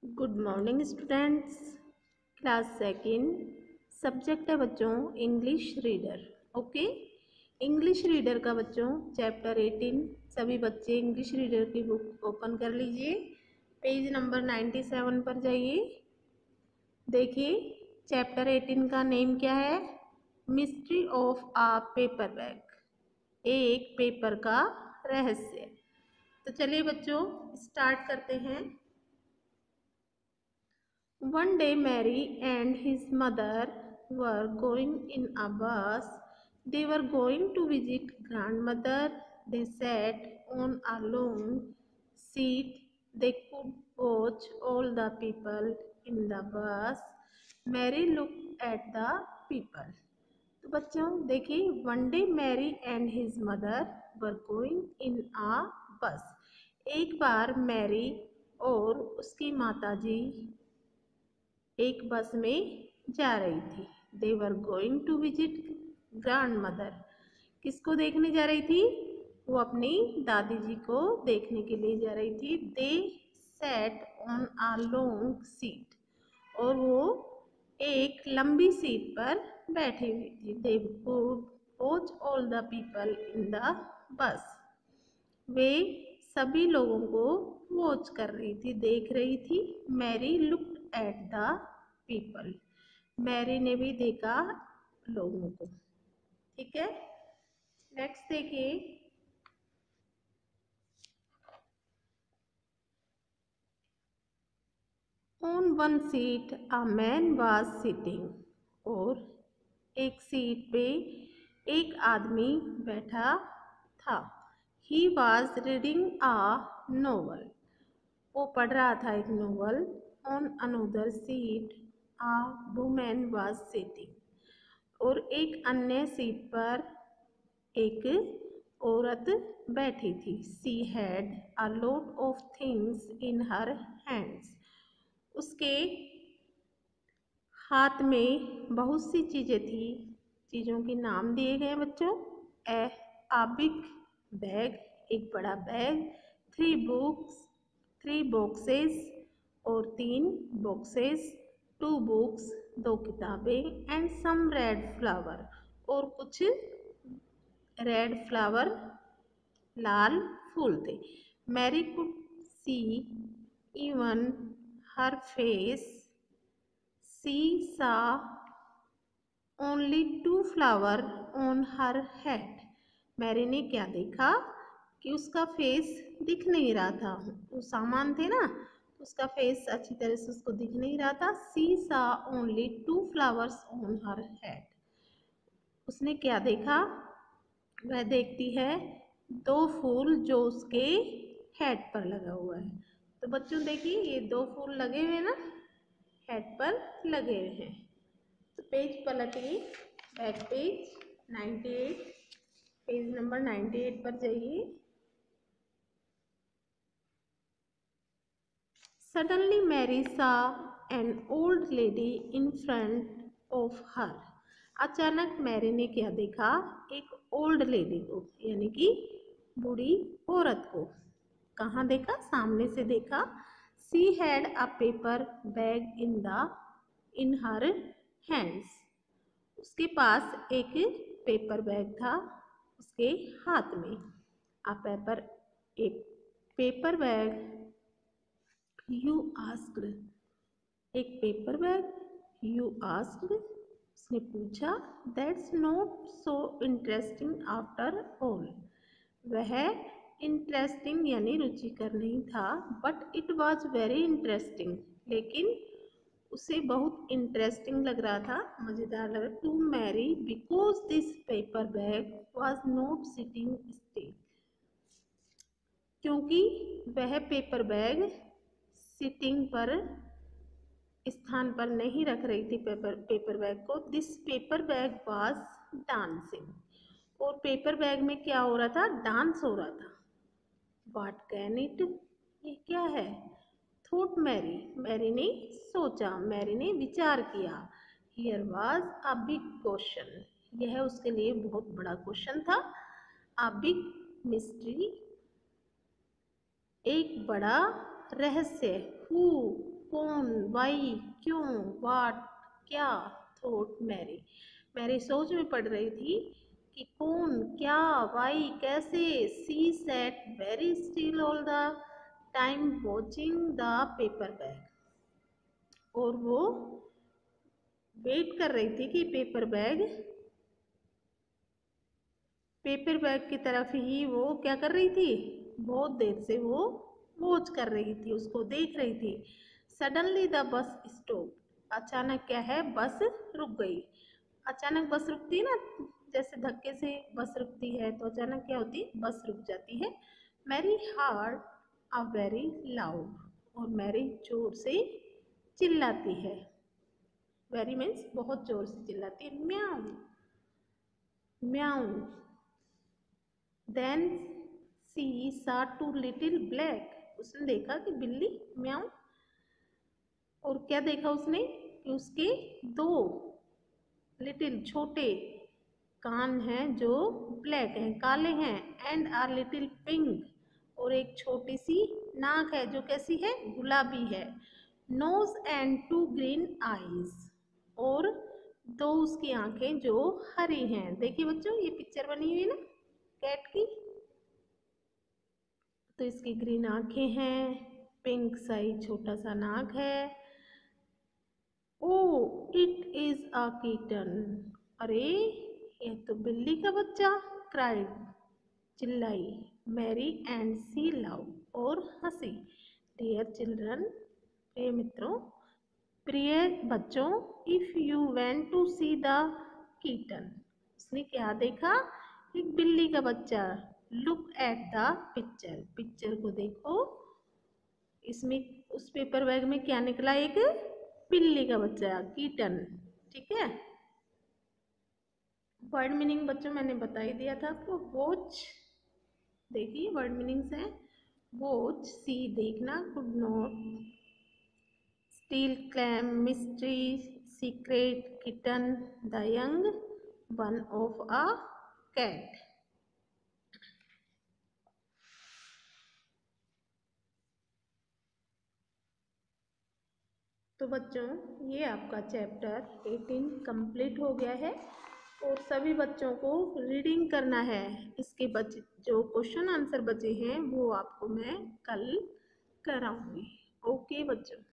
Good morning students. Class second subject है बच्चों English reader. Okay, English reader का बच्चों चैप्टर 18। सभी बच्चे इंग्लिश रीडर की बुक ओपन कर लीजिए, पेज नंबर 97 पर जाइए। देखिए चैप्टर 18 का नेम क्या है? Mystery of a paper bag, एक पेपर का रहस्य। तो चलिए बच्चों स्टार्ट करते हैं। One day Mary and his mother were going in a bus. They were going to visit grandmother. They sat on a long seat. They could watch all the people in the bus. Mary looked at the people. तो बच्चों देखिए, one day Mary and his mother were going in a bus. एक बार Mary और उसकी माताजी एक बस में जा रही थी। They were going to visit grandmother. किसको देखने जा रही थी? वो अपनी दादी जी को देखने के लिए जा रही थी। They sat on a long seat, और वो एक लंबी सीट पर बैठी हुई थी। They could watch all the people in the bus. वे सभी लोगों को वॉच कर रही थी, देख रही थी। Mary looked at the people. Mary ने भी देखा लोगों को। ठीक है, नेक्स्ट देखिए। On one seat a man was sitting, और एक सीट पे एक आदमी बैठा था। He was reading a novel, वो पढ़ रहा था एक novel. On another seat a woman was sitting, और एक अन्य सीट पर एक औरत बैठी थी। She had a lot of things in her hands, उसके हाथ में बहुत सी चीज़ें थी। चीज़ों के नाम दिए गए बच्चों। ए बिग बैग, एक बड़ा बैग। थ्री बॉक्सेस, और 3 बॉक्सेस। 2 बुक्स, 2 किताबें। एंड सम रेड फ्लावर, और कुछ रेड फ्लावर, लाल फूल थे। Mary could see even her face. She saw only 2 flower on her head. Mary ने क्या देखा कि उसका फेस दिख नहीं रहा था। वो सामान थे ना, उसका फेस अच्छी तरह से उसको दिख नहीं रहा था। सी saw only 2 flowers on her head. उसने क्या देखा? वह देखती है 2 फूल जो उसके हेड पर लगा हुआ है। तो बच्चों देखिए, ये 2 फूल लगे हुए ना, हेड पर लगे हुए हैं। तो पेज पलटिए, बैक पेज 98, पेज नंबर 98 पर जाइए। Suddenly Mary saw an old lady in front of her. अचानक मैरी ने क्या देखा? एक ओल्ड लेडी को, यानी कि बूढ़ी औरत को। कहाँ देखा? सामने से देखा। सी had a paper bag in her hands, उसके पास एक पेपर बैग था उसके हाथ में। एक पेपर बैग, यू आस्क्ड, एक पेपर बैग, यू आस्क्ड, उसने पूछा। That's not so interesting after all, वह इंटरेस्टिंग यानी रुचिकर नहीं था। But it was very interesting, लेकिन उसे बहुत इंटरेस्टिंग लग रहा था, मज़ेदार लग रहा। To Mary because this paper bag was not sitting still, क्योंकि वह पेपर बैग सिटिंग पर, स्थान पर नहीं रख रही थी पेपर बैग को। This paper bag was dancing, और पेपर बैग में क्या हो रहा था? डांस हो रहा था। व्हाट कैन इट, ये क्या है? थॉट मैरी, मैरी ने सोचा, मैरी ने विचार किया। Here was a big question, यह उसके लिए बहुत बड़ा क्वेश्चन था। अ बिग मिस्ट्री, एक बड़ा रहस्य। हु, कौन, वाई क्यों, वाट क्या, थॉट मैरी। मैरी सोच में पड़ रही थी कि कौन, क्या, वाई कैसे। She sat very still all the time watching the paper bag, और वो वेट कर रही थी कि पेपर बैग की तरफ ही वो क्या कर रही थी, बहुत देर से वो वॉच कर रही थी, उसको देख रही थी। सडनली द बस स्टॉप, अचानक क्या है, बस रुक गई। अचानक बस रुकती है ना, जैसे धक्के से बस रुकती है तो अचानक क्या होती है, बस रुक जाती है। Mary heard a very loud, और मैरी जोर से चिल्लाती है। वेरी मीन्स बहुत जोर से चिल्लाती है, म्याऊ म्याऊ। देन सी saw two little black, उसने देखा कि बिल्ली म्याऊ, और क्या देखा उसने कि उसके दो लिटिल छोटे कान हैं जो ब्लैक हैं, काले हैं, एंड आर लिटिल पिंक, और एक छोटी सी नाक है जो कैसी है, गुलाबी है। Nose and two green eyes, और दो उसकी आंखें जो हरी हैं। देखिए बच्चों, ये पिक्चर बनी हुई है ना कैट की, तो इसकी ग्रीन आंखें हैं, पिंक साइज छोटा सा नाक है। ओ इट इज अ किटन, अरे ये तो बिल्ली का बच्चा, क्राइड चिल्लाई मैरी, एंड सी लव, और हंसी। डियर चिल्ड्रन, प्रिय मित्रों, प्रिय बच्चों, if you went to see the kitten, उसने क्या देखा, एक बिल्ली का बच्चा। Look at the picture, picture को देखो, इसमें उस पेपर बैग में क्या निकला, एक बिल्ली का बच्चा, कीटन। ठीक है, वर्ड मीनिंग बच्चों मैंने बता ही दिया था आपको। वॉच, देखिए वर्ड मीनिंग्स हैं, वॉच सी देखना, could not, still calm mystery, secret kitten, the young one of a cat. तो बच्चों ये आपका चैप्टर 18 कंप्लीट हो गया है, और सभी बच्चों को रीडिंग करना है। इसके बच्चे जो क्वेश्चन आंसर बचे हैं वो आपको मैं कल कराऊंगी। ओके बच्चों।